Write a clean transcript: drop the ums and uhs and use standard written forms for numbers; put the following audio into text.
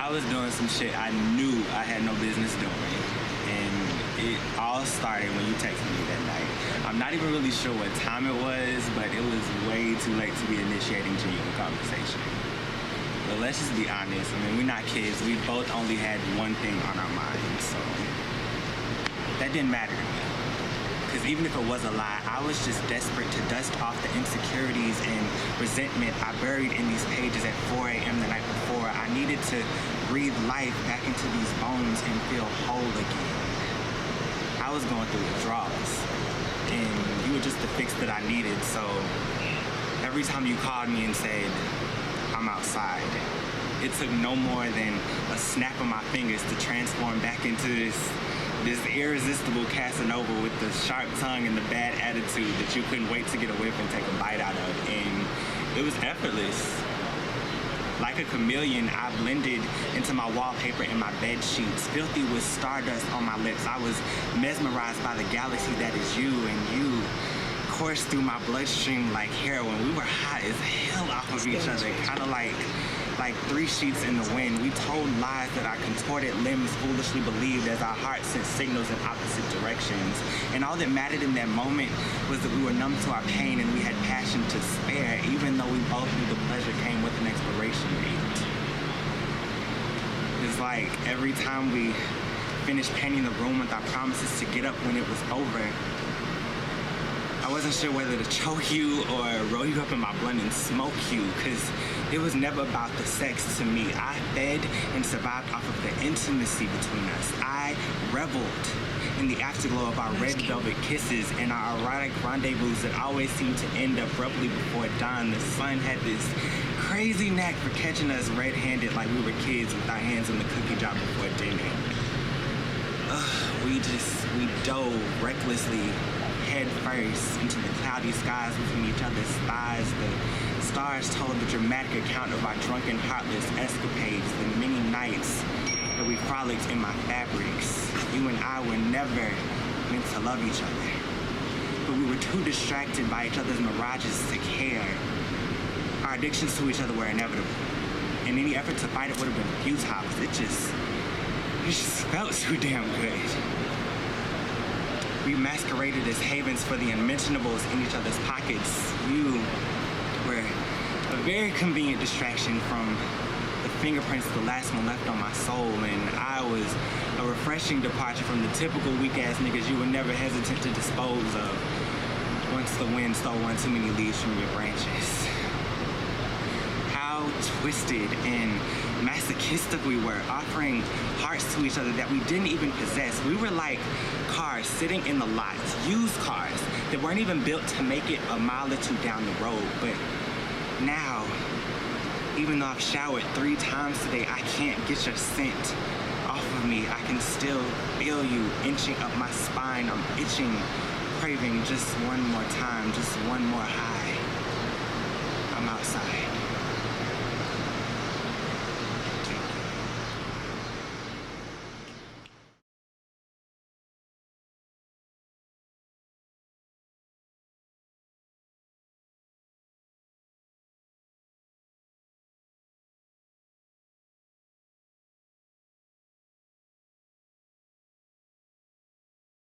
I was doing some shit I knew I had no business doing. And it all started when you texted me that night. I'm not even really sure what time it was, but it was way too late to be initiating genuine conversation. But let's just be honest. I mean, we're not kids. We both only had one thing on our minds, so that didn't matter to me. Because even if it was a lie, I was just desperate to dust off the insecurities and resentment I buried in these pages at 4 a.m. the night before. I needed to breathe life back into these bones and feel whole again. I was going through withdrawals, and you were just the fix that I needed. So every time you called me and said, I'm outside, it took no more than a snap of my fingers to transform back into this irresistible Casanova with the sharp tongue and the bad attitude that you couldn't wait to get a whiff and take a bite out of. And it was effortless. Like a chameleon, I blended into my wallpaper and my bed sheets, filthy with stardust on my lips. I was mesmerized by the galaxy that is you, and you coursed through my bloodstream like heroin. We were hot as hell off of each other, kind of like three sheets in the wind. We told lies that our contorted limbs foolishly believed as our hearts sent signals in opposite directions. And all that mattered in that moment was that we were numb to our pain and we had passion to spare, even though we both knew the pleasure came with an expiration date. It's like every time we finished painting the room with our promises to get up when it was over, I wasn't sure whether to choke you or roll you up in my blunt and smoke you, because it was never about the sex to me. I fed and survived off of the intimacy between us. I reveled in the afterglow of our red velvet kisses and our erotic rendezvous that always seemed to end abruptly before dawn. The sun had this crazy knack for catching us red-handed like we were kids with our hands in the cookie jar before dinner. We dove recklessly head first into the cloudy skies between each other's thighs. The stars told the dramatic account of our drunken, heartless escapades, the many nights that we frolicked in my fabrics. You and I were never meant to love each other, but we were too distracted by each other's mirages to care. Our addictions to each other were inevitable, and any effort to fight it would have been futile, because it just felt too damn good. We masqueraded as havens for the unmentionables in each other's pockets. You were a very convenient distraction from the fingerprints of the last one left on my soul, and I was a refreshing departure from the typical weak-ass niggas you were never hesitant to dispose of once the wind stole one too many leaves from your branches. How twisted and masochistic we were, offering hearts to each other that we didn't even possess. We were like cars sitting in the lots, used cars that weren't even built to make it a mile or two down the road. But now, even though I've showered 3 times today, I can't get your scent off of me. I can still feel you inching up my spine. I'm itching, craving just one more time, just one more high. I'm outside.